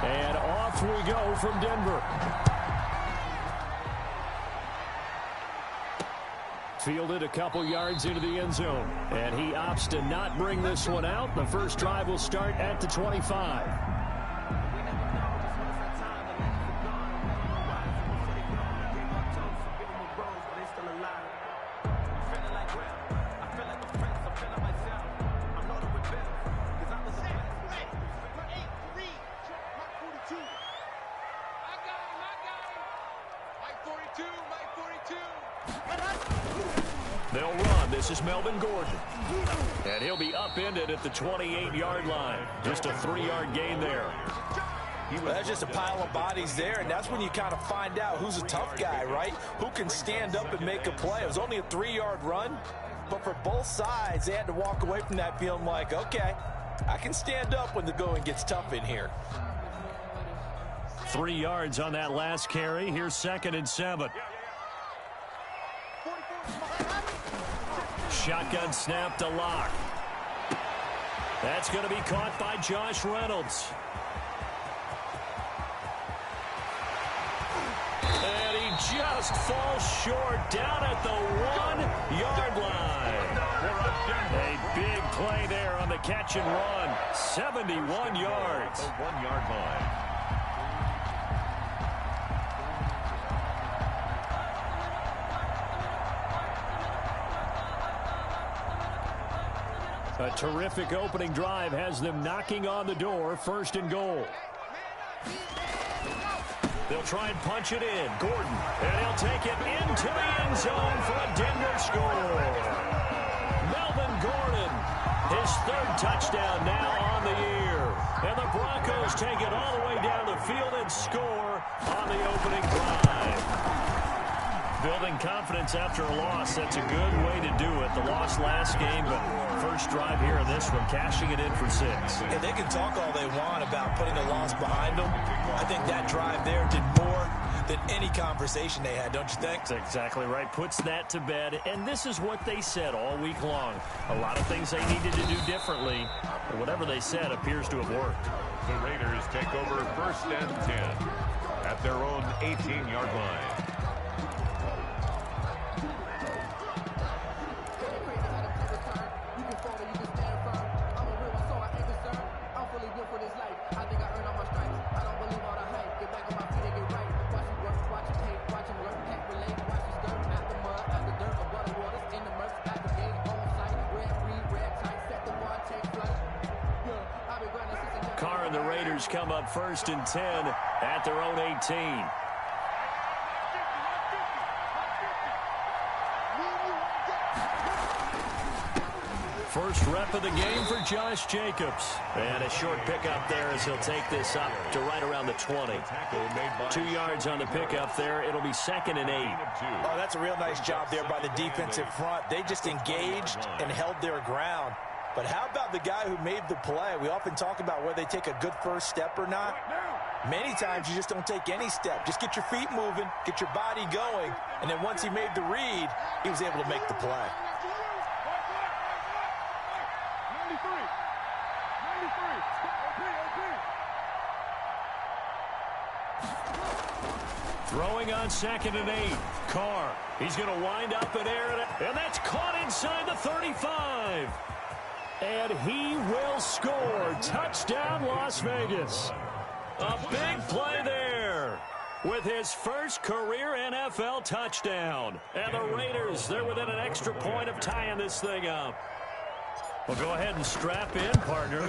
And off we go from Denver. Fielded a couple yards into the end zone. And he opts to not bring this one out. The first drive will start at the 25. They'll run. This is Melvin Gordon. And he'll be upended at the 28-yard line. Just a 3-yard gain there. That's just a pile of bodies there, and that's when you kind of find out who's a tough guy, right? Who can stand up and make a play. It was only a 3-yard run, but for both sides, they had to walk away from that feeling like, okay, I can stand up when the going gets tough in here. 3 yards on that last carry. Here's 2nd and 7. Shotgun snap to Locke. That's going to be caught by Josh Reynolds. And he just falls short down at the 1-yard line. A big play there on the catch and run. 71 yards. The 1-yard line. A terrific opening drive has them knocking on the door. 1st and goal. They'll try and punch it in. Gordon. And he'll take it into the end zone for a Denver score. Melvin Gordon. His 3rd touchdown now on the year. And the Broncos take it all the way down the field and score on the opening drive. Building confidence after a loss, that's a good way to do it. The loss last game, but first drive here in this one, cashing it in for 6. Yeah, they can talk all they want about putting a loss behind them. I think that drive there did more than any conversation they had, don't you think? That's exactly right. Puts that to bed, and this is what they said all week long. A lot of things they needed to do differently, but whatever they said appears to have worked. The Raiders take over 1st and 10 at their own 18-yard line. Carr and the Raiders come up 1st and 10 at their own 18. First rep of the game for Josh Jacobs. And a short pickup there as he'll take this up to right around the 20. 2 yards on the pickup there. It'll be 2nd and 8. Oh, that's a real nice job there by the defensive front. They just engaged and held their ground. But how about the guy who made the play? We often talk about whether they take a good first step or not. Many times you just don't take any step. Just get your feet moving, get your body going, and then once he made the read, he was able to make the play. Throwing on 2nd and 8. Carr. He's going to wind up in air, and that's caught inside the 35. And he will score. Touchdown, Las Vegas. A big play there with his first career NFL touchdown. And the Raiders, they're within an extra point of tying this thing up. Well, go ahead and strap in, partner.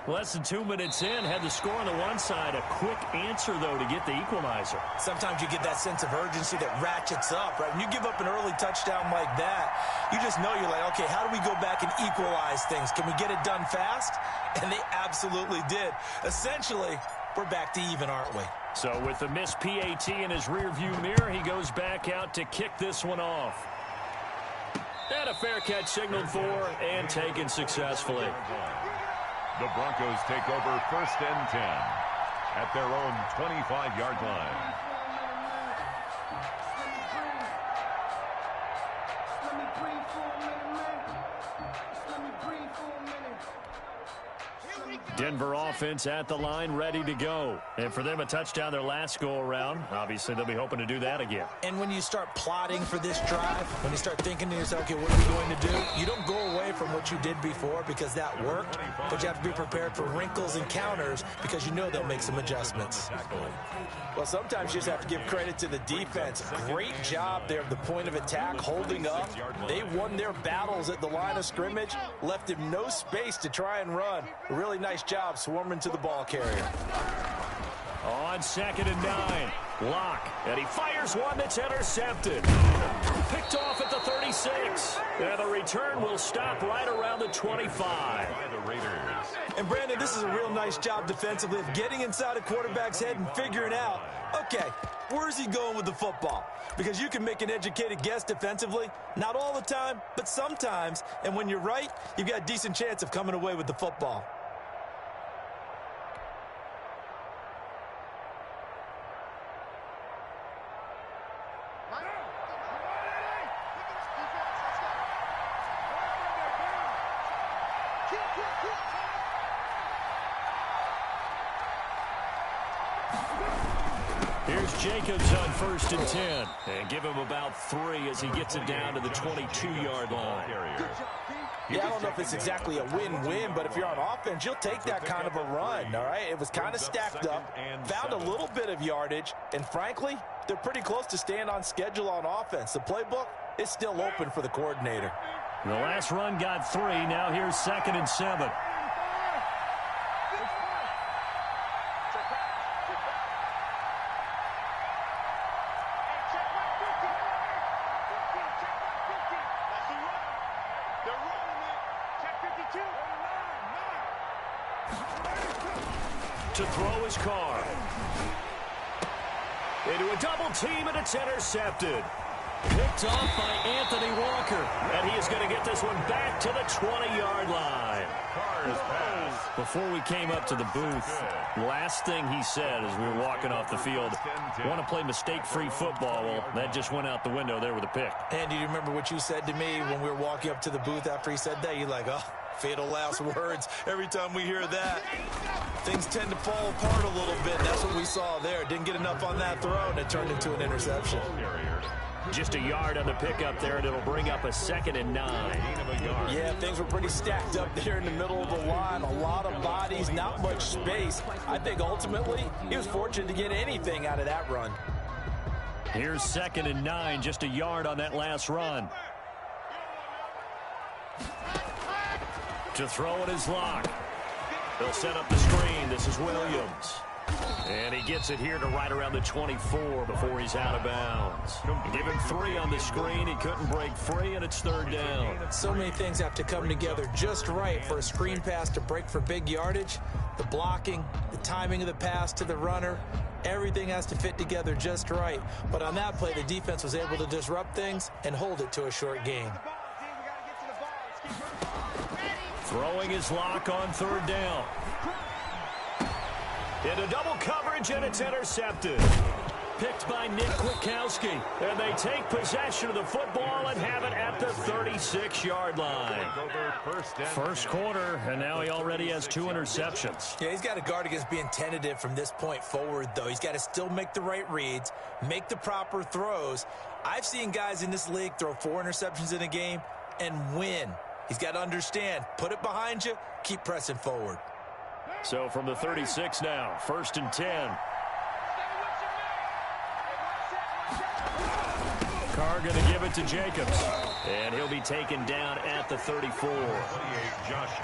Less than 2 minutes in, had the score on the one side. A quick answer, though, to get the equalizer. Sometimes you get that sense of urgency that ratchets up, right? When you give up an early touchdown like that, you just know you're like, okay, how do we go back and equalize things? Can we get it done fast? And they absolutely did. Essentially, we're back to even, aren't we? So with the missed PAT in his rearview mirror, he goes back out to kick this one off. And a fair catch signaled for and taken successfully. The Broncos take over 1st and 10 at their own 25-yard line. Denver offense at the line, ready to go. And for them, a touchdown their last go-around. Obviously, they'll be hoping to do that again. And when you start plotting for this drive, when you start thinking to yourself, okay, what are we going to do? You don't go away from what you did before because that worked, but you have to be prepared for wrinkles and counters because you know they'll make some adjustments. Well, sometimes you just have to give credit to the defense. Great job there at the point of attack, holding up. They won their battles at the line of scrimmage, left him no space to try and run. A really nice job swarming to the ball carrier. On 2nd and 9, Locke, and he fires one that's intercepted. Picked off at the 36, and the return will stop right around the 25. And Brandon, this is a real nice job defensively of getting inside a quarterback's head and figuring out, okay, where's he going with the football? Because you can make an educated guess defensively, not all the time, but sometimes, and when you're right, you've got a decent chance of coming away with the football. Here's Jacobs on 1st and 10. And give him about 3 as he gets it down to the 22-yard line. Yeah, I don't know if it's exactly a win-win, but if you're on offense, you'll take that kind of a run, all right? It was kind of stacked up, found a little bit of yardage, and frankly, they're pretty close to staying on schedule on offense. The playbook is still open for the coordinator. The last run got 3. Now here's 2nd and 7. To throw his car. Into a double team, and it's intercepted. Picked off by Anthony Walker. And he is going to get this one back to the 20-yard line. Before we came up to the booth, last thing he said as we were walking off the field, want to play mistake-free football. Well, that just went out the window there with a pick. And do you remember what you said to me when we were walking up to the booth after he said that? You're like, oh, fatal last words. Every time we hear that, things tend to fall apart a little bit. That's what we saw there. Didn't get enough on that throw, and it turned into an interception. Just a yard on the pickup there, and it'll bring up a 2nd and 9. Yeah, things were pretty stacked up there in the middle of the line. A lot of bodies, not much space. I think ultimately he was fortunate to get anything out of that run. Here's 2nd and 9, just a yard on that last run. To throw it is Locke. They'll set up the screen. This is Williams. And he gets it here to right around the 24 before he's out of bounds. Give him 3 on the screen. He couldn't break free, and it's 3rd down. So many things have to come together just right for a screen pass to break for big yardage. The blocking, the timing of the pass to the runner, everything has to fit together just right. But on that play, the defense was able to disrupt things and hold it to a short game. Throwing his Locke on 3rd down. Into double coverage, and it's intercepted. Picked by Nick Kwiatkowski. And they take possession of the football and have it at the 36-yard line. First quarter, and now he already has 2 interceptions. Yeah, he's got to guard against being tentative from this point forward, though. He's got to still make the right reads, make the proper throws. I've seen guys in this league throw 4 interceptions in a game and win. He's got to understand, put it behind you, keep pressing forward. So from the 36 now, 1st and 10. Carr going to give it to Jacobs. And he'll be taken down at the 34.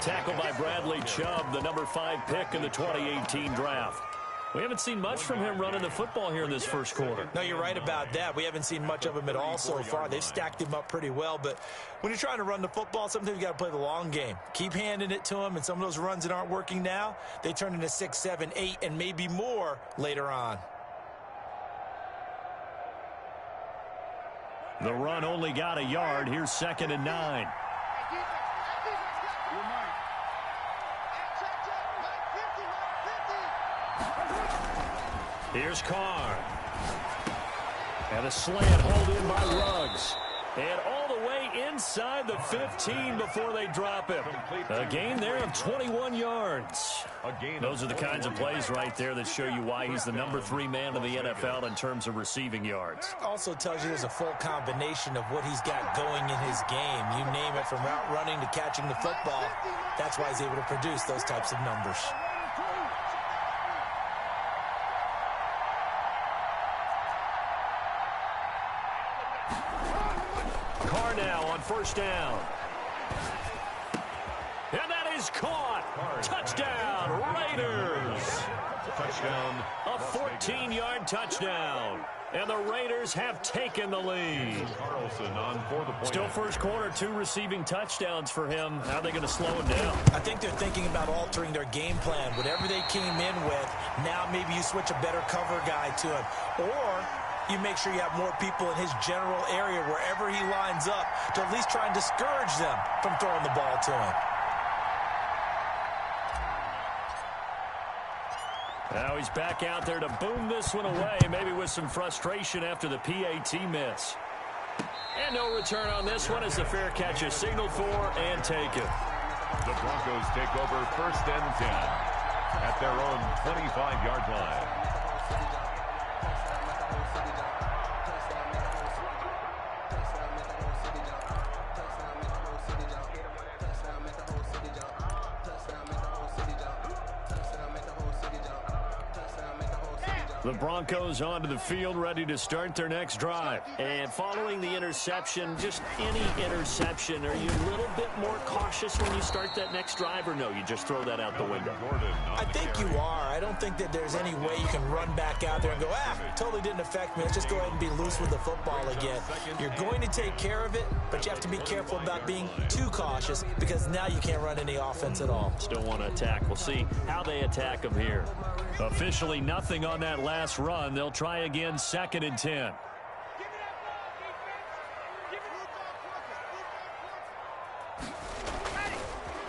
Tackled by Bradley Chubb, the number 5 pick in the 2018 draft. We haven't seen much from him running the football here in this first quarter. No, you're right about that. We haven't seen much of him at all so far. They've stacked him up pretty well, but when you're trying to run the football, sometimes you got to play the long game. Keep handing it to him, and some of those runs that aren't working now, they turn into 6, 7, 8, and maybe more later on. The run only got a yard. Here's 2nd and 9. Here's Carr. And a slant hauled in by Ruggs. And all the way inside the 15 before they drop him. A gain there of 21 yards. Those are the kinds of plays right there that show you why he's the number 3 man in the NFL in terms of receiving yards. Also tells you there's a full combination of what he's got going in his game. You name it, from route running to catching the football. That's why he's able to produce those types of numbers. Carr now on first down. And that is caught. Touchdown, Raiders. Touchdown. A 14-yard touchdown. And the Raiders have taken the lead. Carlson on for the point. Still first quarter, 2 receiving touchdowns for him. How are they going to slow him down? I think they're thinking about altering their game plan. Whatever they came in with, now maybe you switch a better cover guy to him. Or you make sure you have more people in his general area wherever he lines up to at least try and discourage them from throwing the ball to him. Now he's back out there to boom this one away, maybe with some frustration after the PAT miss. And no return on this one as the fair catch is signaled for and taken. The Broncos take over first and 10 at their own 25-yard line. The Broncos onto the field, ready to start their next drive. And following the interception, just any interception, are you a little bit more cautious when you start that next drive, or no, you just throw that out the window? I think you are. I don't think that there's any way you can run back out there and go, totally didn't affect me. Let's just go ahead and be loose with the football again. You're going to take care of it, but you have to be careful about being too cautious because now you can't run any offense at all. Still want to attack. We'll see how they attack them here. Officially nothing on that last run. They'll try again, 2nd and 10.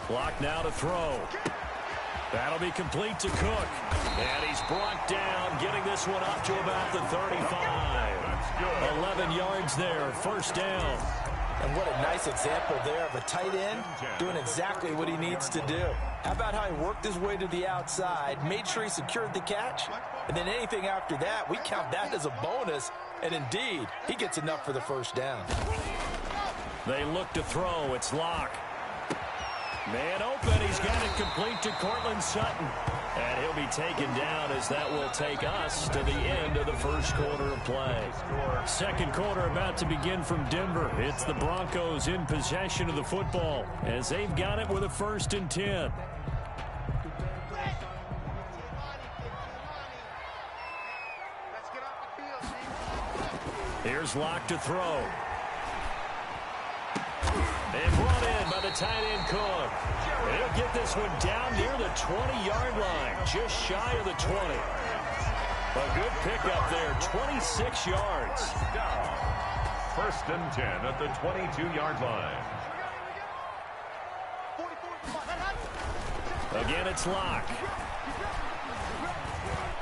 Clock now to throw. That'll be complete to Cook. And he's brought down, getting this one up to about the 35. 11 yards there, first down. And what a nice example there of a tight end doing exactly what he needs to do. How about how he worked his way to the outside, made sure he secured the catch, and then anything after that, we count that as a bonus. And indeed, he gets enough for the first down. They look to throw. It's Locke. Man open. He's got it complete to Cortland Sutton. And he'll be taken down as that will take us to the end of the first quarter of play. Second quarter about to begin from Denver. It's the Broncos in possession of the football as they've got it with a 1st and 10. Here's Locke to throw. And brought in by the tight end Cook. He'll get this one down near the 20-yard line, just shy of the 20. A good pickup there, 26 yards. 1st and 10 at the 22-yard line. Again, it's Locke.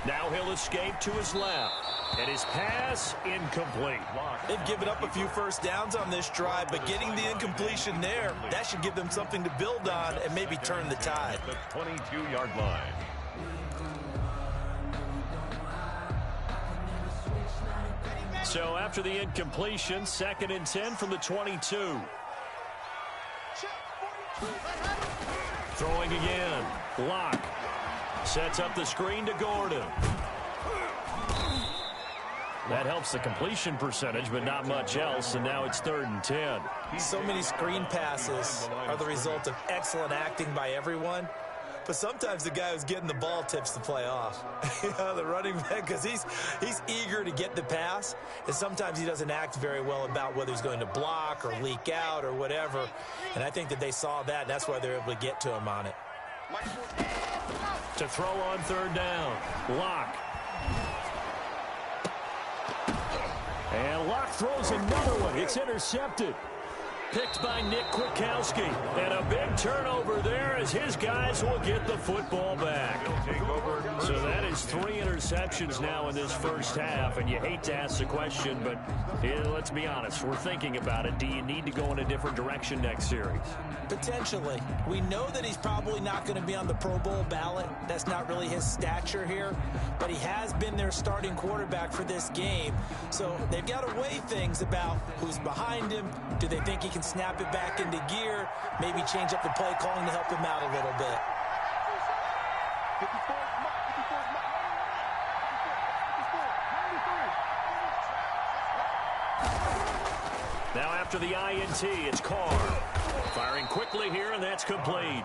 Now he'll escape to his left. And his pass incomplete. They've given up a few first downs on this drive, but getting the incompletion there, that should give them something to build on and maybe turn the tide. The 22-yard line. So after the incompletion, 2nd and 10 from the 22. Throwing again. Locke sets up the screen to Gordon. That helps the completion percentage, but not much else, and now it's 3rd and 10. So many screen passes are the result of excellent acting by everyone, but sometimes the guy who's getting the ball tips the play off. The running back, because he's eager to get the pass, and sometimes he doesn't act very well about whether he's going to block or leak out or whatever, and I think that they saw that, and that's why they're able to get to him on it. To throw on 3rd down, Locke. And Locke throws another one. It's intercepted. Picked by Nick Kwiatkowski. And a big turnover there as his guys will get the football back. So that is 3 interceptions now in this first half. And you hate to ask the question, but let's be honest. We're thinking about it. Do you need to go in a different direction next series? Potentially. We know that he's probably not going to be on the Pro Bowl ballot. That's not really his stature here. But he has been their starting quarterback for this game. So they've got to weigh things about who's behind him. Do they think he can snap it back into gear? Maybe change up the play calling to help him out a little bit. Now after the INT, it's Carr. Firing quickly here, and that's complete.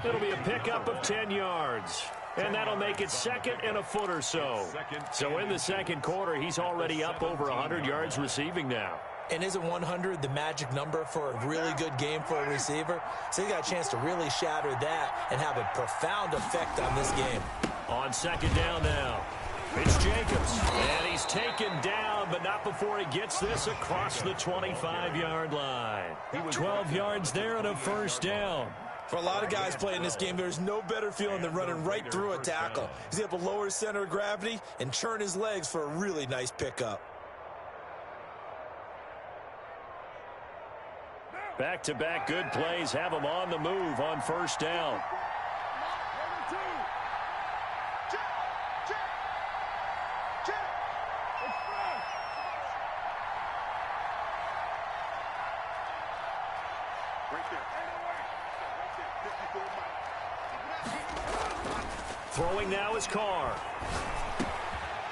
It'll be a pickup of 10 yards. And that'll make it 2nd and a foot or so. So in the second quarter, he's already up over 100 yards receiving now. And isn't 100 the magic number for a really good game for a receiver? So he got a chance to really shatter that and have a profound effect on this game. On second down now, it's Jacobs. And he's taken down, but not before he gets this across the 25-yard line. 12 yards there and a first down. For a lot of guys playing this game, there's no better feeling than running right through a tackle. He's able to lower his center of gravity and churn his legs for a really nice pickup. Back-to-back good plays have him on the move on first down. Throwing now is Carr.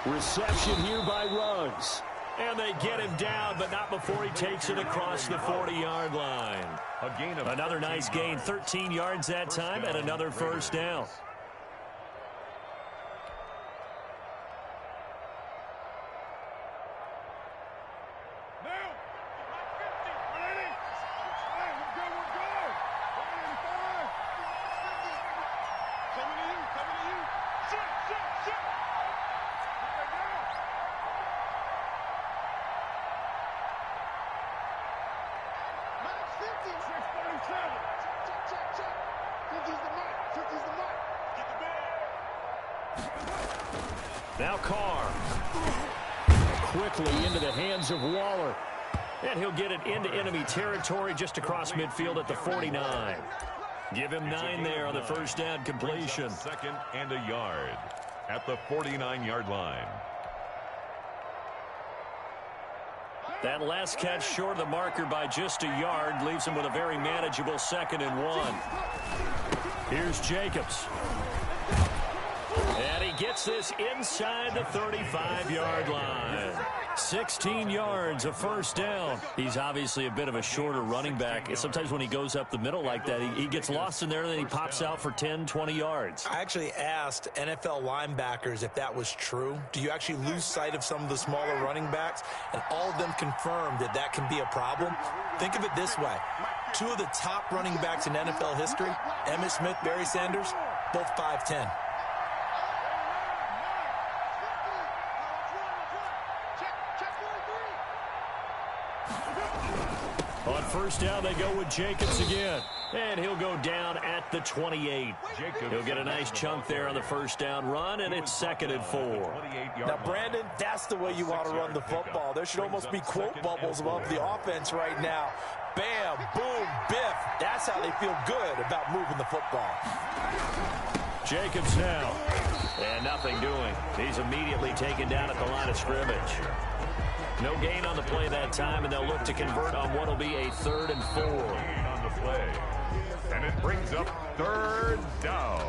Reception here by Ruggs. And they get him down, but not before he takes it across the 40-yard line. Another nice gain, 13 yards that time, and another first down. Now Carr. Quickly into the hands of Waller. And he'll get it into enemy territory just across midfield at the 49. Give him 9 there on the first down completion. 2nd and a yard at the 49-yard line. That last catch short of the marker by just a yard leaves him with a very manageable 2nd and 1. Here's Jacobs. And he gets this inside the 35-yard line. 16 yards, a first down. He's obviously a bit of a shorter running back. Sometimes when he goes up the middle like that, he gets lost in there, and then he pops out for 10, 20 yards. I actually asked NFL linebackers if that was true. Do you actually lose sight of some of the smaller running backs? And all of them confirmed that that can be a problem. Think of it this way. 2 of the top running backs in NFL history, Emmitt Smith, Barry Sanders, both 5'10". On first down, they go with Jacobs again. And he'll go down at the 28. He'll get a nice chunk there on the first down run, and it's 2nd and 4. Now, Brandon, that's the way you want to run the football. There should almost be quote bubbles above the offense right now. Bam, boom, biff. That's how they feel good about moving the football. Jacobs now. And nothing doing. He's immediately taken down at the line of scrimmage. No gain on the play that time, and they'll look to convert on what will be a 3rd and 4. On the play. And it brings up 3rd down.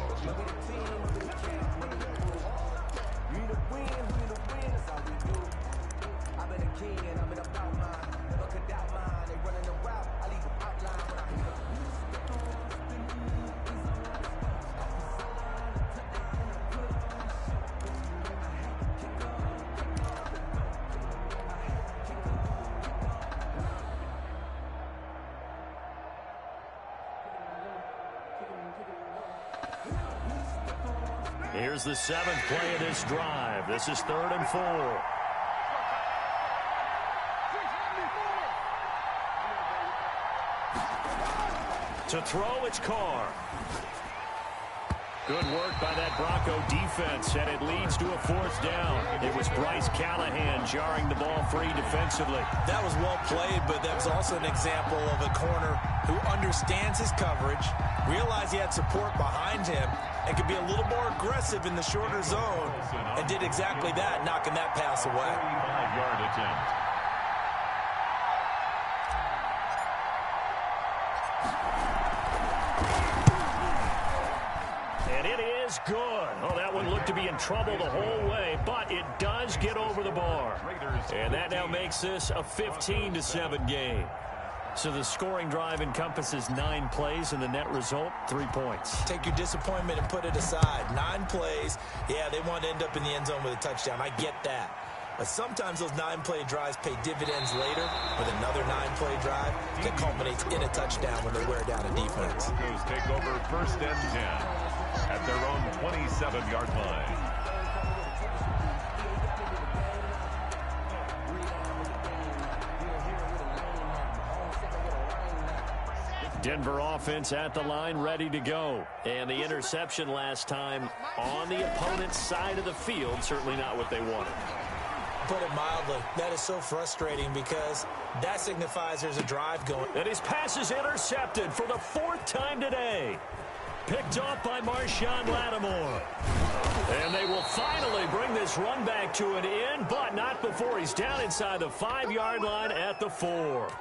Here's the 7th play of this drive. This is 3rd and 4. To throw, it's Carr. Good work by that Bronco defense, and it leads to a 4th down. It was Bryce Callahan jarring the ball free defensively. That was well played, but that was also an example of a corner who understands his coverage, realized he had support behind him, and could be a little more aggressive in the shorter zone, and did exactly that, knocking that pass away. 35-yard attempt. And it is good. Oh, that one looked to be in trouble the whole way, but it does get over the bar. And that now makes this a 15-7 game. So the scoring drive encompasses 9 plays, and the net result, 3 points. Take your disappointment and put it aside. 9 plays. Yeah, they want to end up in the end zone with a touchdown. I get that. But sometimes those 9-play drives pay dividends later with another 9-play drive that culminates in a touchdown when they wear down a defense. Broncos take over 1st and 10 at their own 27-yard line. Denver offense at the line, ready to go. And the interception last time on the opponent's side of the field, certainly not what they wanted. Put it mildly, that is so frustrating because that signifies there's a drive going. And his pass is intercepted for the 4th time today. Picked off by Marshawn Lattimore. And they will finally bring this run back to an end, but not before he's down inside the 5-yard line at the 4.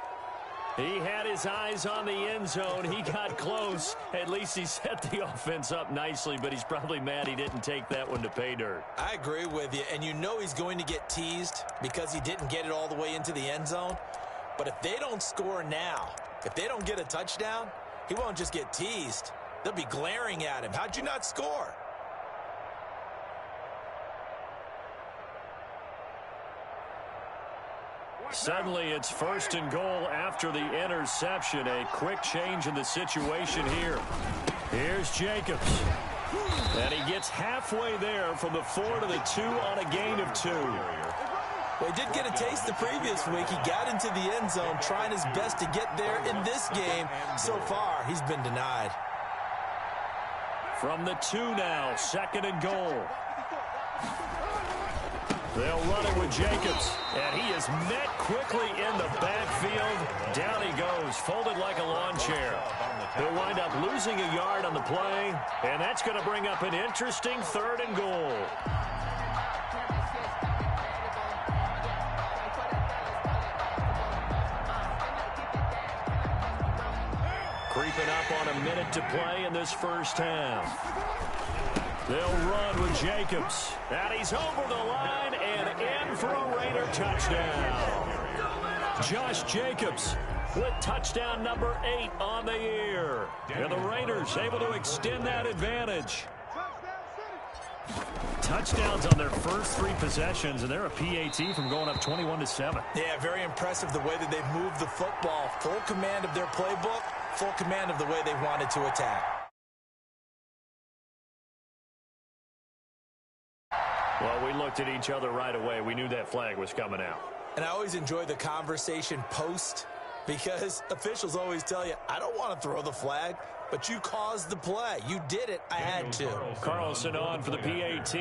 He had his eyes on the end zone. He got close. At least he set the offense up nicely, but he's probably mad he didn't take that one to pay dirt. I agree with you, and you know he's going to get teased because he didn't get it all the way into the end zone. But if they don't score now, if they don't get a touchdown, he won't just get teased. They'll be glaring at him. How'd you not score? Suddenly, it's 1st and goal after the interception. A quick change in the situation here. Here's Jacobs. And he gets halfway there from the 4 to the 2 on a gain of 2. Well, he did get a taste the previous week. He got into the end zone, trying his best to get there in this game. So far, he's been denied. From the 2 now, 2nd and goal. They'll run it with Jacobs, and he is met quickly in the backfield. Down he goes, folded like a lawn chair. He'll wind up losing a yard on the play, and that's going to bring up an interesting 3rd and goal. Creeping up on a minute to play in this 1st half. They'll run with Jacobs. And he's over the line and in for a Raider touchdown. Josh Jacobs with touchdown number 8 on the year. And the Raiders able to extend that advantage. Touchdowns on their first 3 possessions, and they're a PAT from going up 21-7. Yeah, very impressive the way that they've moved the football. Full command of their playbook, full command of the way they wanted to attack. Well, we looked at each other right away. We knew that flag was coming out. And I always enjoy the conversation post because officials always tell you, I don't want to throw the flag, but you caused the play. You did it. I had to. Carlson on for the PAT.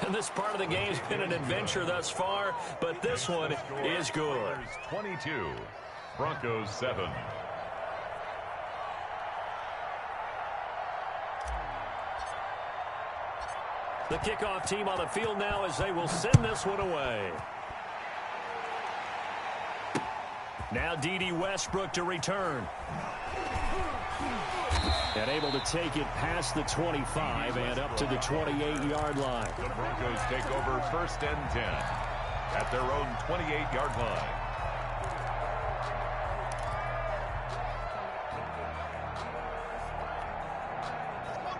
And this part of the game's been an adventure thus far, but this one is good. 22, Broncos 7. The kickoff team on the field now as they will send this one away. Now D.D. Westbrook to return. And able to take it past the 25 and up to the 28-yard line. The Broncos take over 1st and 10 at their own 28-yard line.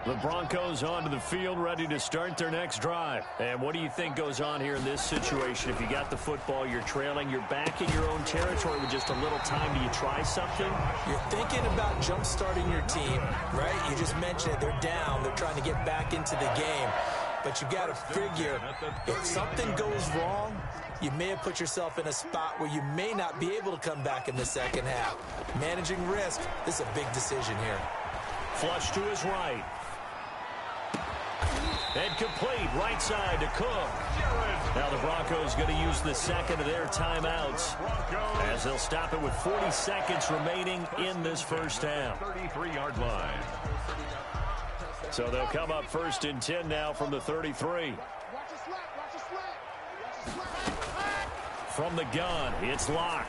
The Broncos onto the field, ready to start their next drive. And what do you think goes on here in this situation? If you got the football, you're trailing, you're back in your own territory with just a little time. Do you try something? You're thinking about jump-starting your team, right? You just mentioned it. They're down. They're trying to get back into the game. but you got to figure if something goes wrong, you may have put yourself in a spot where you may not be able to come back in the second half. Managing risk, this is a big decision here. Flush to his right. And complete right side to Cook. Now the Broncos going to use the second of their timeouts as they'll stop it with 40 seconds remaining in this first half. 33-yard line. So they'll come up 1st and 10 now from the 33. From the gun, it's Locke.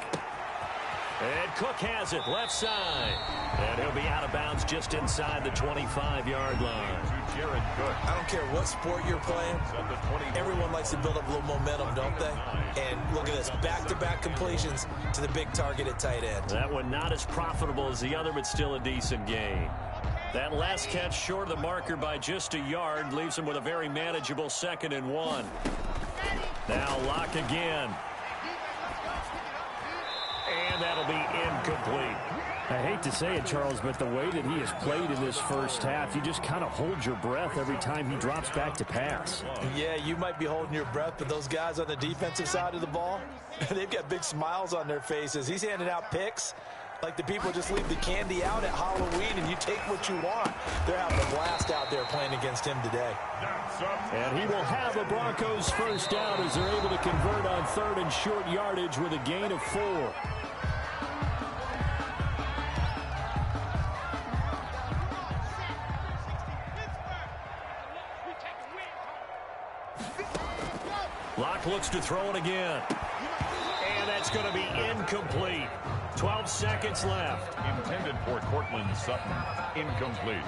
And Cook has it, left side. And he'll be out of bounds just inside the 25-yard line. I don't care what sport you're playing. Everyone likes to build up a little momentum, don't they? And look at this, back-to-back completions to the big target at tight end. That one not as profitable as the other, but still a decent gain. That last catch short of the marker by just a yard leaves him with a very manageable 2nd and 1. Now Locke again. And that'll be incomplete. I hate to say it, Charles, but the way that he has played in this first half, you just kind of hold your breath every time he drops back to pass. Yeah, you might be holding your breath, but those guys on the defensive side of the ball, they've got big smiles on their faces. He's handing out picks like the people just leave the candy out at Halloween and you take what you want. They're having a blast out there playing against him today. And he will have the Broncos first down as they're able to convert on 3rd and short yardage with a gain of 4. Locke looks to throw it again. And that's going to be incomplete. 12 seconds left. Intended for Cortland Sutton. Incomplete.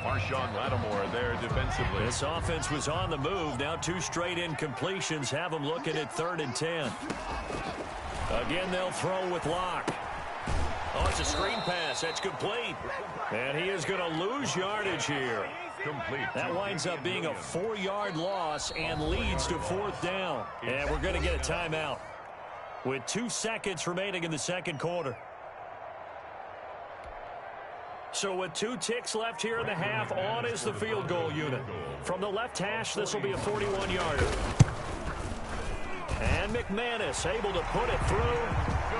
Marshawn Lattimore there defensively. This offense was on the move. Now 2 straight incompletions have them looking at 3rd and 10. Again, they'll throw with Locke. Oh, it's a screen pass. That's complete. And he is going to lose yardage here. Complete. That winds up being a 4-yard loss and leads to 4th down. And we're going to get a timeout with 2 seconds remaining in the second quarter. So with 2 ticks left here in the half, on is the field goal unit. From the left hash, this will be a 41-yarder. And McManus able to put it through,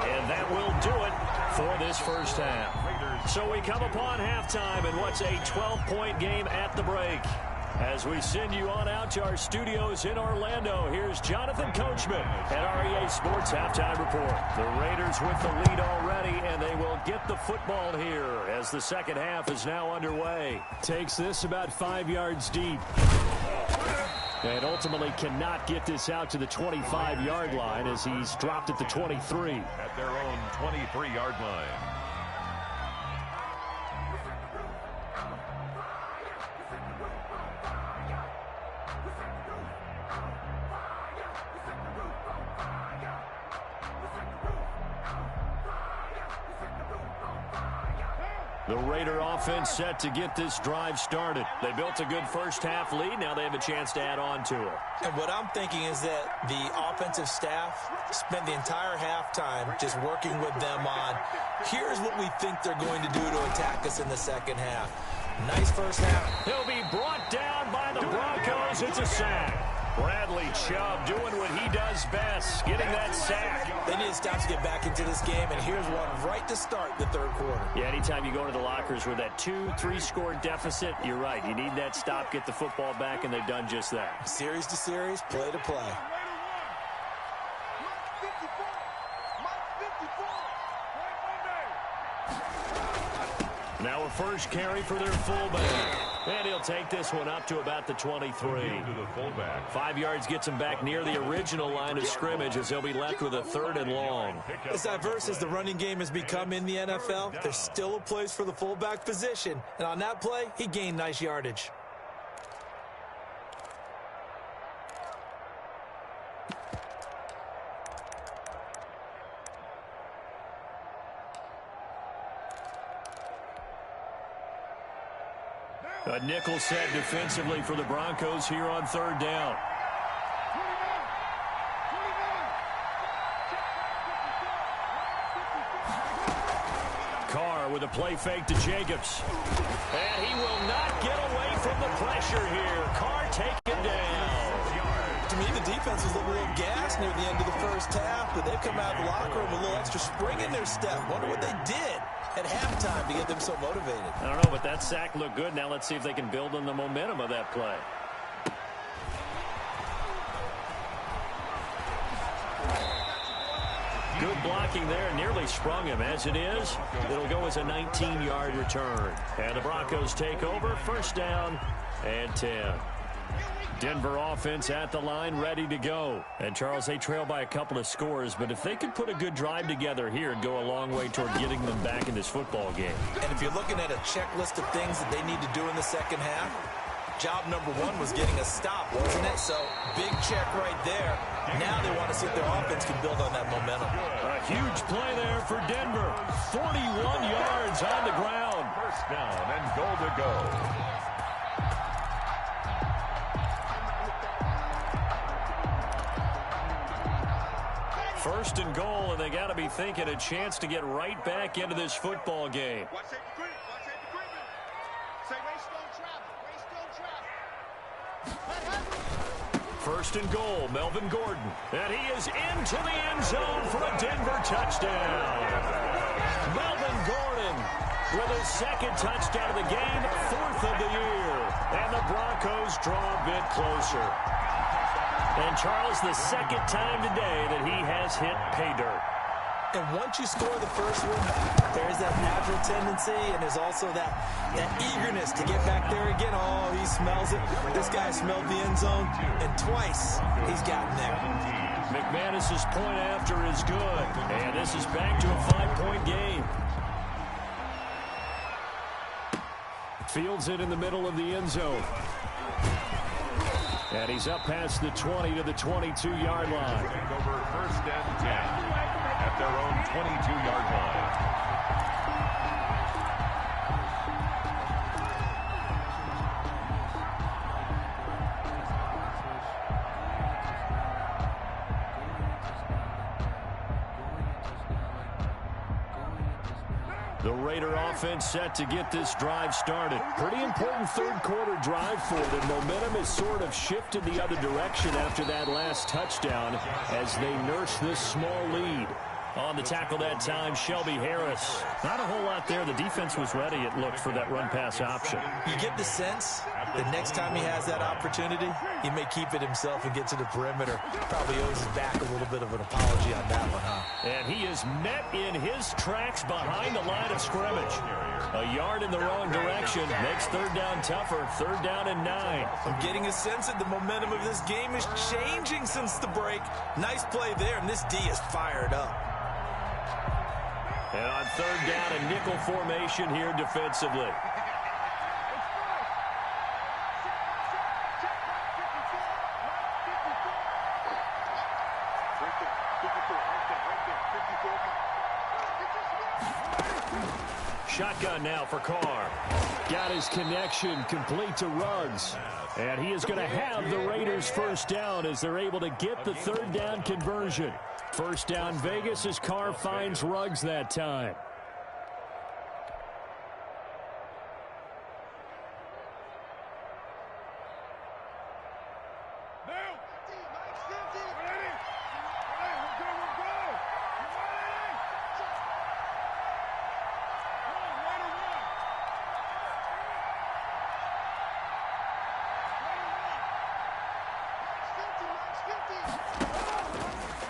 and that will do it for this first half. So we come upon halftime in what's a 12-point game at the break. As we send you on out to our studios in Orlando, here's Jonathan Coachman at REA Sports Halftime Report. The Raiders with the lead already, and they will get the football here as the second half is now underway. Takes this about 5 yards deep. And ultimately cannot get this out to the 25-yard line as he's dropped at the 23. At their own 23-yard line. The Raider offense set to get this drive started. They built a good first half lead. Now they have a chance to add on to it. And what I'm thinking is that the offensive staff spent the entire halftime just working with them on, here's what we think they're going to do to attack us in the second half. Nice first half. He'll be brought down by the Broncos. It's a sack. Bradley Chubb doing what he does best, getting that sack. They need to stop to get back into this game, and here's one right to start the third quarter. Yeah, anytime you go into the lockers with that 2-3 score deficit, you're right. You need that stop, get the football back, and they've done just that. Series to series, play to play. Now a first carry for their fullback. And he'll take this one up to about the 23. To the fullback. 5 yards gets him back near the original line of scrimmage as they'll be left with a 3rd and long. As diverse as the running game has become in the NFL, there's still a place for the fullback position. And on that play, he gained nice yardage. A nickel set defensively for the Broncos here on 3rd down. Carr Carr with a play fake to Jacobs. And he will not get away from the pressure here. Carr taken down. To me, the defense was a little gassed near the end of the first half, but they've come out of the locker room with a little extra spring in their step. Wonder what they did at halftime to get them so motivated. I don't know, but that sack looked good. Now let's see if they can build on the momentum of that play. Good blocking there. Nearly sprung him. As it is, it'll go as a 19-yard return. And the Broncos take over. First down and 10. Denver offense at the line, ready to go. And, Charles, they trail by a couple of scores, but if they could put a good drive together here, it'd go a long way toward getting them back in this football game. And if you're looking at a checklist of things that they need to do in the second half, job number one was getting a stop, wasn't it? So, big check right there. Now they want to see if their offense can build on that momentum. A huge play there for Denver. 41 yards on the ground. First down and goal to go. First and goal, and they got to be thinking a chance to get right back into this football game. First and goal, Melvin Gordon. And he is into the end zone for a Denver touchdown. Melvin Gordon with his second touchdown of the game, fourth of the year. And the Broncos draw a bit closer. And, Charles, the second time today that he has hit pay dirt. And once you score the first one, there's that natural tendency, and there's also that eagerness to get back there again. Oh, he smells it. This guy smelled the end zone, and twice he's gotten there. McManus's point after is good, and this is back to a 5-point game. Fields it in the middle of the end zone. And he's up past the 20 to the 22-yard line. Take over first and 10 at their own 22-yard line. The Raider offense set to get this drive started. Pretty important third-quarter drive for them. Momentum has sort of shifted the other direction after that last touchdown as they nurse this small lead. On the tackle that time, Shelby Harris. Not a whole lot there. The defense was ready, it looked, for that run-pass option. You get the sense that next time he has that opportunity, he may keep it himself and get to the perimeter. Probably owes his back a little bit of an apology on that one, huh? And he is met in his tracks behind the line of scrimmage. A yard in the wrong direction makes third down tougher. Third down and 9. I'm getting a sense that the momentum of this game is changing since the break. Nice play there, and this D is fired up. And on third down, a nickel formation here defensively. Shotgun now for Carr. Got his connection complete to Ruggs. And he is going to have the Raiders first down as they're able to get the third down conversion. First down Vegas as Carr finds Ruggs that time.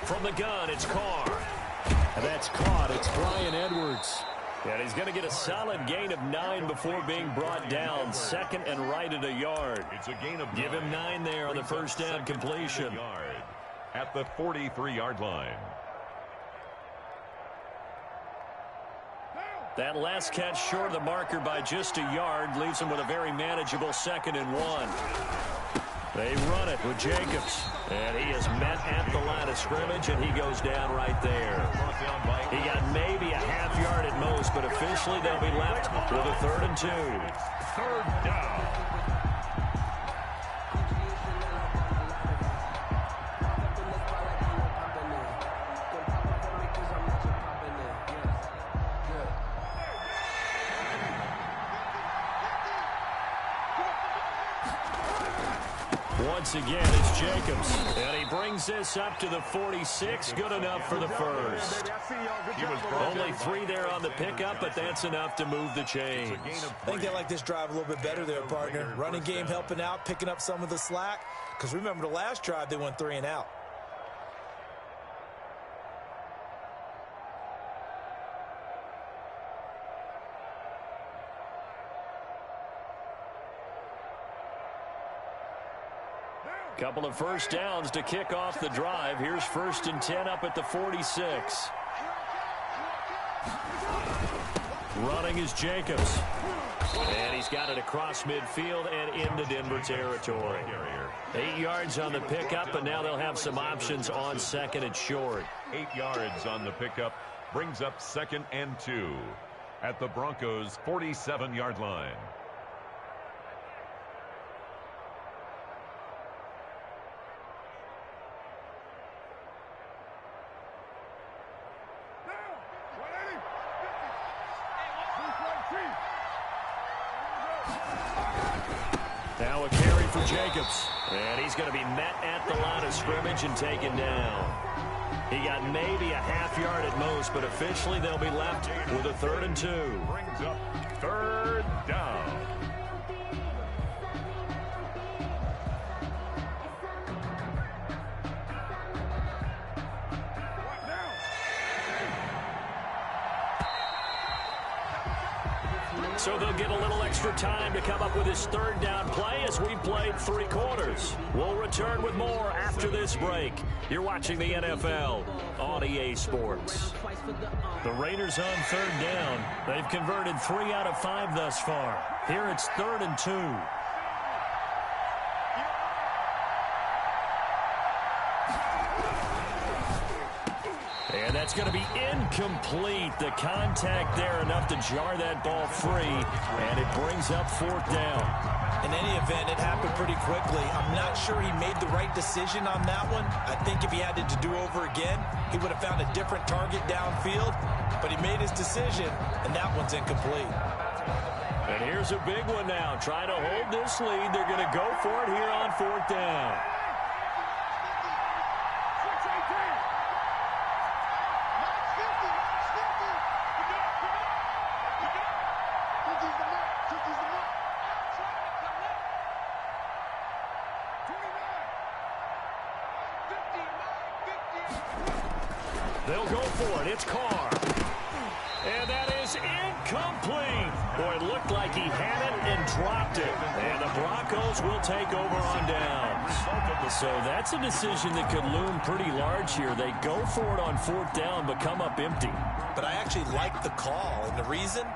From the gun, it's Carr. And that's caught. It's Bryan Edwards. And he's going to get a solid gain of 9 before being brought down. Second and right at a yard. It's a gain of 9. Give him 9 there on the first down completion. At the 43-yard line. That last catch short of the marker by just a yard leaves him with a very manageable 2nd and 1. They run it with Jacobs. And he is met at the line of scrimmage, and he goes down right there. He got maybe a half yard at most, but officially they'll be left with a 3rd and 2. Third down. Once again, it's Jacobs. And he brings this up to the 46. Good enough for the first. Only 3 there on the pickup, but that's enough to move the chains. I think they like this drive a little bit better there, partner. Running game helping out, picking up some of the slack. Because remember the last drive, they went 3 and out. Couple of first downs to kick off the drive. Here's 1st and 10 up at the 46. Running is Jacobs. And he's got it across midfield and into Denver territory. 8 yards on the pickup, and now they'll have some options on 2nd and short. 8 yards on the pickup brings up 2nd and 2 at the Broncos' 47-yard line. Now a carry for Jacobs. And he's going to be met at the line of scrimmage and taken down. He got maybe a half yard at most, but officially they'll be left with a 3rd and 2. Brings up 3rd down. So they'll get a little extra time to come up with his 3rd down play as we've played 3 quarters. We'll return with more after this break. You're watching the NFL on EA Sports. The Raiders on 3rd down. They've converted 3 out of 5 thus far. Here it's 3rd and 2. And that's going to be incomplete. The contact there enough to jar that ball free, and it brings up 4th down. In any event, it happened pretty quickly. I'm not sure he made the right decision on that one. I think if he had it to do over again, he would have found a different target downfield, but he made his decision, and that one's incomplete. And here's a big one now. Trying to hold this lead. They're going to go for it here on 4th down. They'll go for it. It's Carr. And that is incomplete. Boy, it looked like he had it and dropped it. And the Broncos will take over on downs. So that's a decision that could loom pretty large here. They go for it on 4th down, but come up empty. But I actually like the call. And the reason?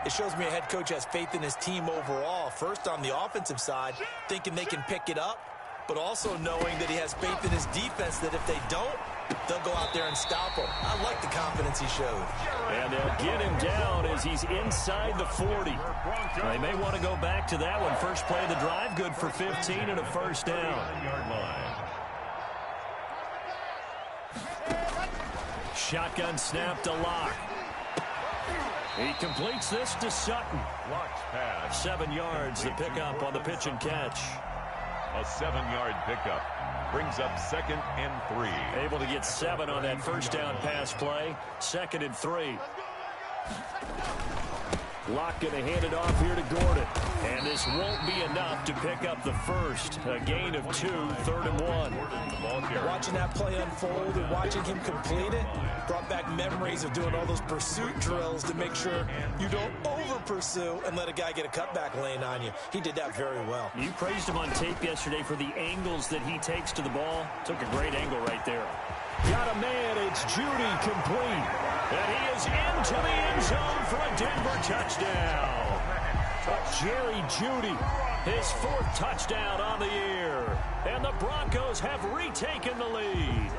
It shows me a head coach has faith in his team overall. First on the offensive side, thinking they can pick it up, but also knowing that he has faith in his defense that if they don't, they'll go out there and stop him. I like the confidence he showed. And they'll get him down as he's inside the 40. They may want to go back to that one. First play of the drive, good for 15 and a 1st down. Shotgun snap to Locke. He completes this to Sutton. Locke's pass. 7 yards, the pickup on the pitch and catch. A 7-yard pickup brings up 2nd and 3. Able to get 7 on that 1st down pass play. 2nd and 3. Locke going to hand it off here to Gordon. And this won't be enough to pick up the first. A gain of 2, 3rd and 1. Watching that play unfold and watching him complete it brought back memories of doing all those pursuit drills to make sure you don't over-pursue and let a guy get a cutback lane on you. He did that very well. You praised him on tape yesterday for the angles that he takes to the ball. Took a great angle right there. Got a man, it's Judy, complete. And he is into the end zone for a Denver touchdown. Jerry Judy, his 4th touchdown on the year. And the Broncos have retaken the lead.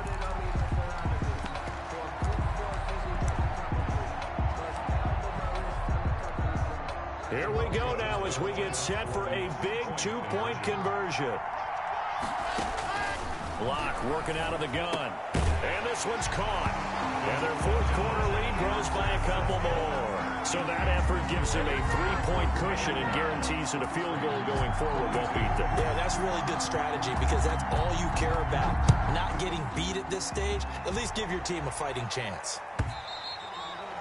Here we go now as we get set for a big 2-point conversion. Locke working out of the gun. And this one's caught. And their fourth quarter lead grows by a couple more. So that effort gives them a 3-point cushion and guarantees that a field goal going forward won't beat them. Yeah, that's really good strategy because that's all you care about. Not getting beat at this stage, at least give your team a fighting chance.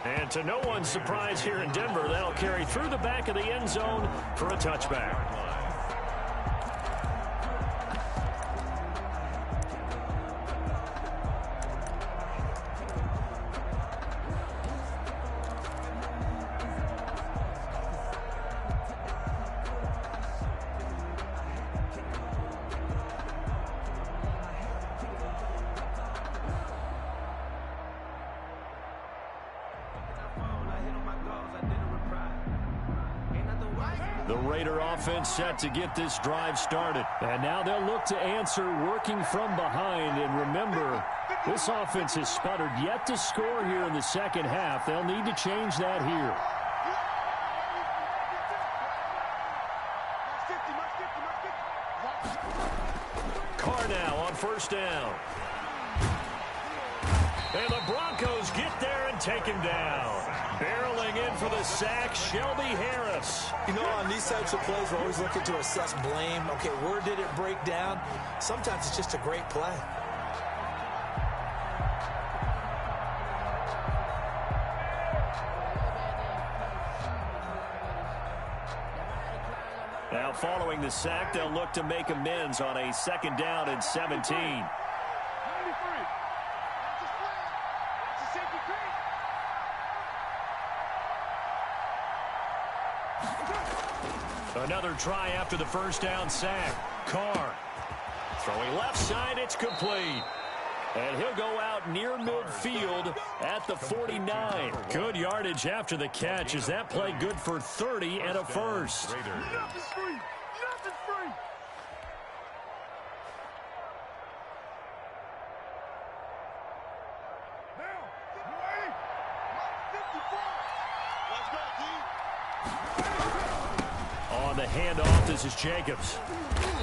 And to no one's surprise here in Denver, that'll carry through the back of the end zone for a touchback. The Raider offense set to get this drive started. And now they'll look to answer working from behind. And remember, this offense has sputtered yet to score here in the second half. They'll need to change that here. Carr now on first down. And the Broncos get there and take him down. Barreling in for the sack, Shelby Harris. You know, on these types of plays, we're always looking to assess blame. Okay, where did it break down? Sometimes it's just a great play. Now, following the sack, they'll look to make amends on a second down and 17. Another try after the first down sack. Carr throwing left side, it's complete. And he'll go out near midfield at the 49. Good yardage after the catch. Is that play good for 30 and a first? Nothing's free. Nothing's free. Now, 54. Let's go, On the handoff, this is Jacobs.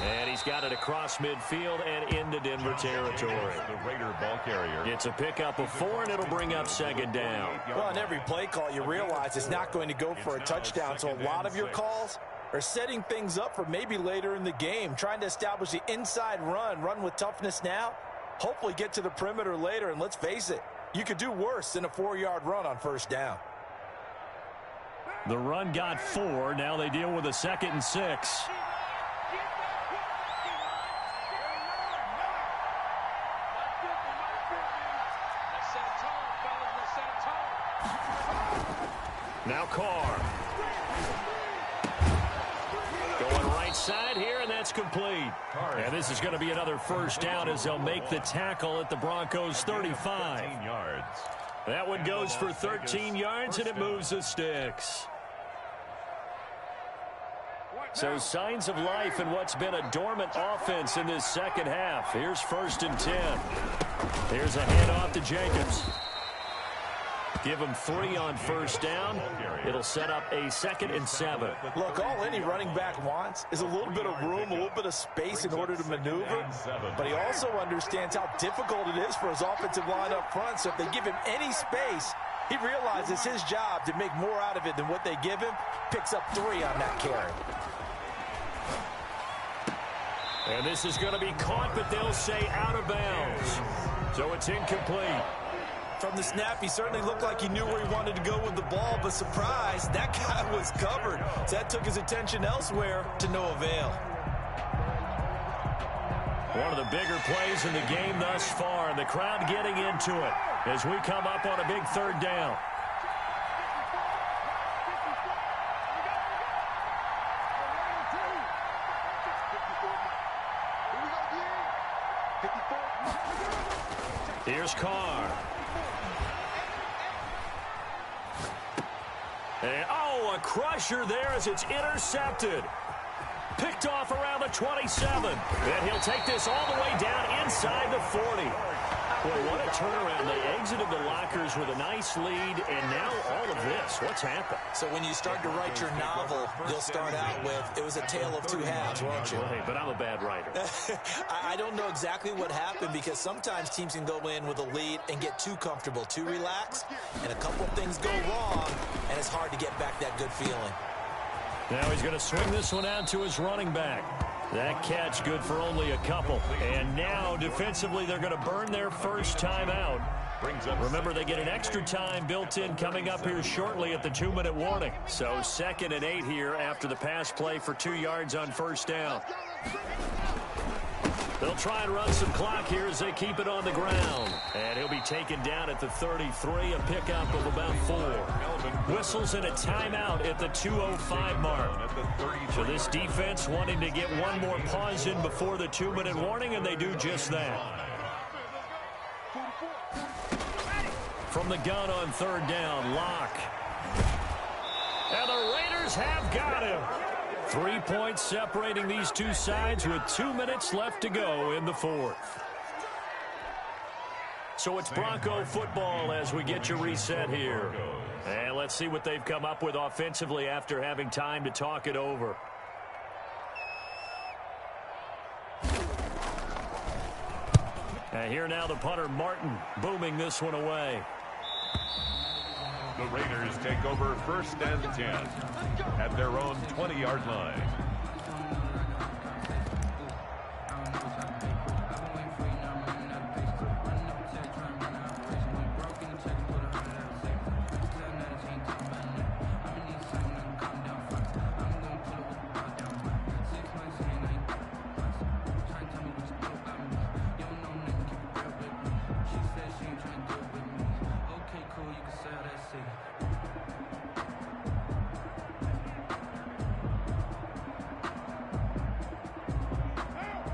And he's got it across midfield and into Denver territory. The Raider ball carrier. It's a pickup of 4, and it'll bring up second down. Well, on every play call, you realize it's not going to go for a touchdown, so a lot of your calls are setting things up for maybe later in the game, trying to establish the inside run with toughness now, hopefully get to the perimeter later, and let's face it, you could do worse than a 4-yard run on first down. The run got 4. Now they deal with a 2nd and 6. Now Carr. Going right side here, and that's complete. And this is going to be another first down as they'll make the tackle at the Broncos' 35. That one goes for 13 yards, and it moves the sticks. So signs of life in what's been a dormant offense in this second half. Here's 1st and 10. Here's a handoff to Jacobs. Give him 3 on first down. It'll set up a 2nd and 7. Look, all any running back wants is a little bit of room, a little bit of space in order to maneuver. But he also understands how difficult it is for his offensive line up front. So if they give him any space, he realizes his job to make more out of it than what they give him. Picks up 3 on that carry. And this is going to be caught, but they'll say out of bounds. So it's incomplete. From the snap, he certainly looked like he knew where he wanted to go with the ball, but surprise, that guy was covered. So that took his attention elsewhere to no avail. One of the bigger plays in the game thus far, and the crowd getting into it as we come up on a big 3rd down. Here's Carr. And, a crusher there as it's intercepted. Picked off around the 27. And he'll take this all the way down inside the 40. Boy, what a turnaround. They exited the lockers with a nice lead, and now all of this. What's happened? So when you start to write your novel, you'll start out with, it was a tale of two halves, won't you? Well, hey, but I'm a bad writer. I don't know exactly what happened, because sometimes teams can go in with a lead and get too comfortable, too relaxed, and a couple things go wrong, and it's hard to get back that good feeling. Now he's going to swing this one out to his running back. That catch good for only a couple. And now, defensively, they're going to burn their first time out. Remember, they get an extra time built in coming up here shortly at the 2-minute warning. So 2nd and 8 here after the pass play for 2 yards on first down. They'll try and run some clock here as they keep it on the ground. And he'll be taken down at the 33, a pickup of about 4. Whistles and a timeout at the 2:05 mark. So this defense wanting to get one more pause in before the 2-minute warning, and they do just that. From the gun on 3rd down, Locke. And the Raiders have got him. 3 points separating these two sides with 2 minutes left to go in the 4th. So it's Bronco football as we get you reset here. And let's see what they've come up with offensively after having time to talk it over. And here now the punter, Martin, booming this one away. The Raiders take over 1st and 10 at their own 20-yard line.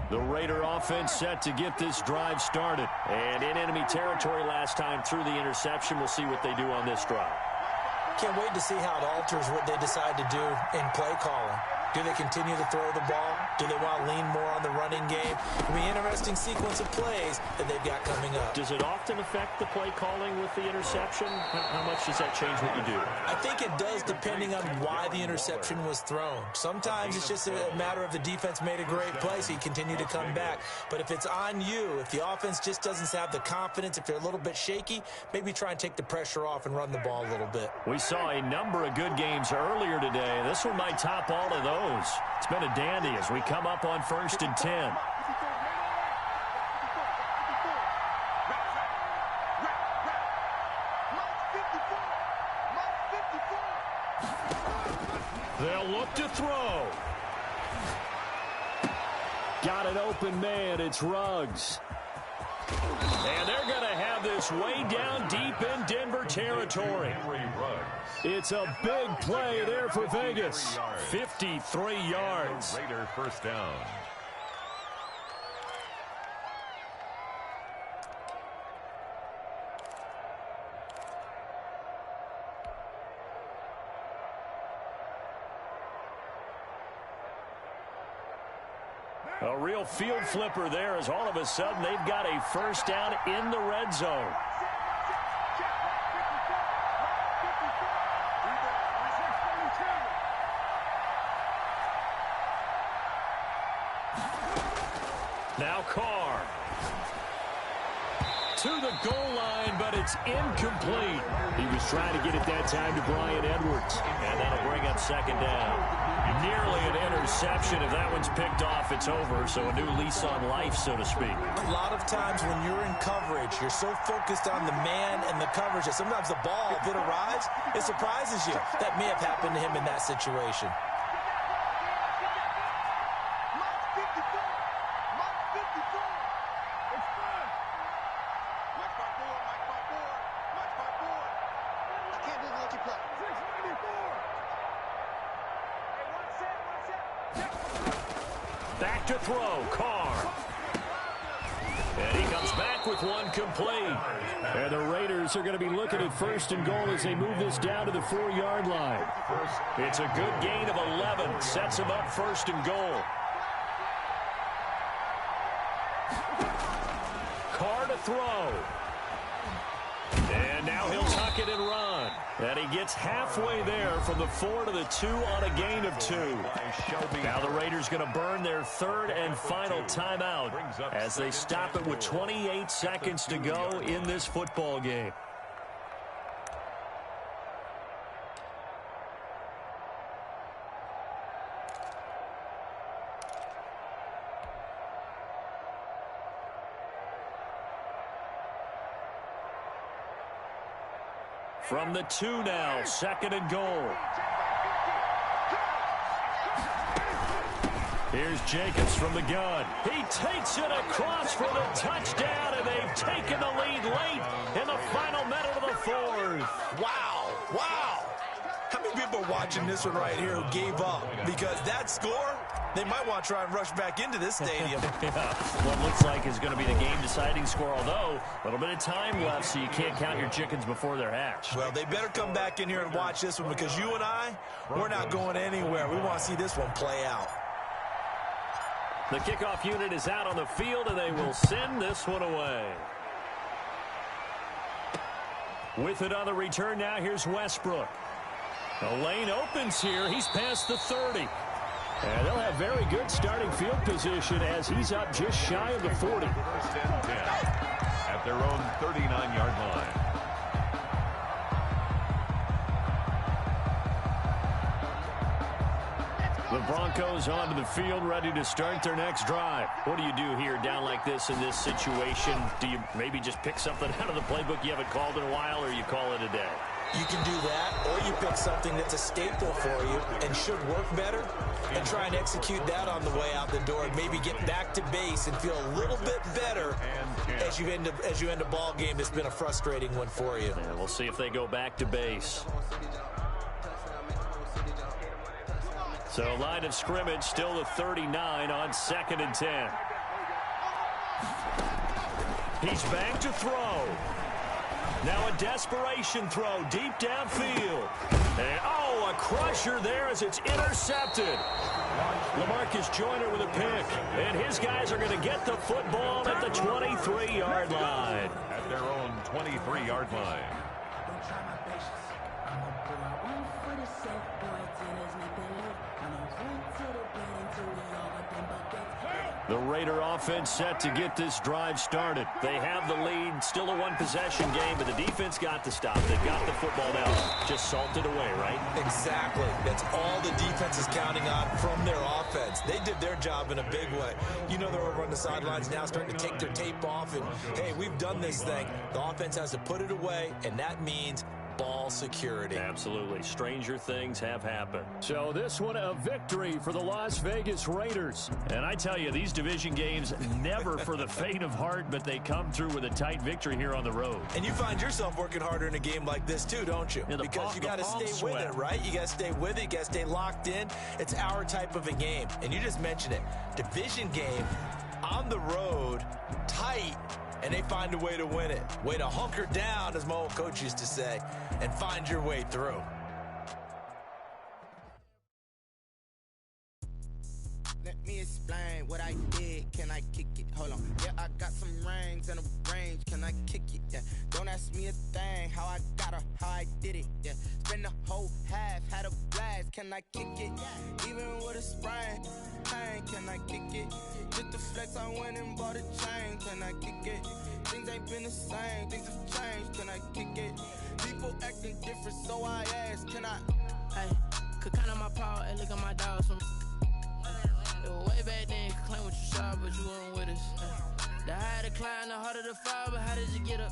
The Raider offense set to get this drive started. And in enemy territory last time through the interception. We'll see what they do on this drive. Can't wait to see how it alters what they decide to do in play calling. Do they continue to throw the ball? Do they want to lean more on the running game? It'll be an interesting sequence of plays that they've got coming up. Does it often affect the play calling with the interception? How much does that change what you do? I think it does, depending on why the interception was thrown. Sometimes it's just a matter of the defense made a great play, so you continue to come back. But if it's on you, if the offense just doesn't have the confidence, if they're a little bit shaky, maybe try and take the pressure off and run the ball a little bit. We saw a number of good games earlier today. This one might top all of those. It's been a dandy as we come up on 1st and 10. They'll look to throw. Got an open man. It's Ruggs. And they're going to have this way down deep in Denver territory. It's a big play there for Vegas. 53 yards. Raider first down. A real field flipper there as all of a sudden they've got a first down in the red zone. Now Carr. To the goal line, but it's incomplete. He was trying to get it that time to Bryan Edwards. And that'll bring up 2nd down. Nearly an interception. If that one's picked off, it's over. So a new lease on life, so to speak. A lot of times when you're in coverage, you're so focused on the man and the coverage that sometimes the ball, if it arrives, it surprises you. That may have happened to him in that situation. Back to throw, Carr. And he comes back with one complete. And the Raiders are going to be looking at 1st and goal as they move this down to the 4-yard line. It's a good gain of 11. Sets them up 1st and goal. Carr to throw. And now he'll tuck it and run. And he gets halfway there from the 4 to the 2 on a gain of 2. Now the Raiders going to burn their third and final timeout as they stop it with 28 seconds to go in this football game. From the 2 now, 2nd and goal. Here's Jacobs from the gun. He takes it across for the touchdown, and they've taken the lead late in the final minute of the 4th. Wow, wow. How many people are watching this one right here who gave up? Because that score, they might want to try and rush back into this stadium. Yeah, what looks like is going to be the game-deciding score, although a little bit of time left, so you can't count your chickens before they're hatched. Well, they better come back in here and watch this one, because you and I, we're not going anywhere. We want to see this one play out. The kickoff unit is out on the field, and they will send this one away. With it on the return now, here's Westbrook. The lane opens here. He's past the 30. And they'll have very good starting field position as he's up just shy of the 40. 1st and 10 at their own 39-yard line. The Broncos onto the field, ready to start their next drive. What do you do here down like this in this situation? Do you maybe just pick something out of the playbook you haven't called in a while, or you call it a day? You can do that, or you pick something that's a staple for you and should work better and try and execute that on the way out the door and maybe get back to base and feel a little bit better as you end a ball game that's been a frustrating one for you. And we'll see if they go back to base. So line of scrimmage still the 39 on 2nd and 10. He's back to throw. Now a desperation throw deep downfield. And, a crusher there as it's intercepted. LaMarcus Joyner with a pick. And his guys are going to get the football at the 23-yard line. At their own 23-yard line. The Raider offense set to get this drive started. They have the lead, still a one-possession game, but the defense got the stop. They got the football now, just salted away, right? Exactly. That's all the defense is counting on from their offense. They did their job in a big way. You know they're over on the sidelines now starting to take their tape off, and, hey, we've done this thing. The offense has to put it away, and that means ball security. Absolutely. Stranger things have happened. So this one a victory for the Las Vegas Raiders. And I tell you, these division games never for the faint of heart, but they come through with a tight victory here on the road. And you find yourself working harder in a game like this too, don't you? Because you got to stay with it, right? You got to stay with it. You got to stay locked in. It's our type of a game. And you just mentioned it. Division game on the road, tight. And they find a way to win it. Way to hunker down, as my old coach used to say, and find your way through. Let me explain what I did. Can I kick it? Hold on. Yeah, I got some rings and a range. Can I kick it? Yeah. Don't ask me a thing. How I got her, how I did it. Yeah. Spend the whole half, had a blast. Can I kick it? Even with a sprain. Pain, can I kick it? Just the flex, I went and bought a chain. Can I kick it? Things ain't been the same. Things have changed. Can I kick it? People acting different, so I ask. Can I? Hey, could count on my power and look at my dogs from. It was way back then, could claim what you saw, but you weren't with us. The higher the climb, the harder the fall, but how did you get up?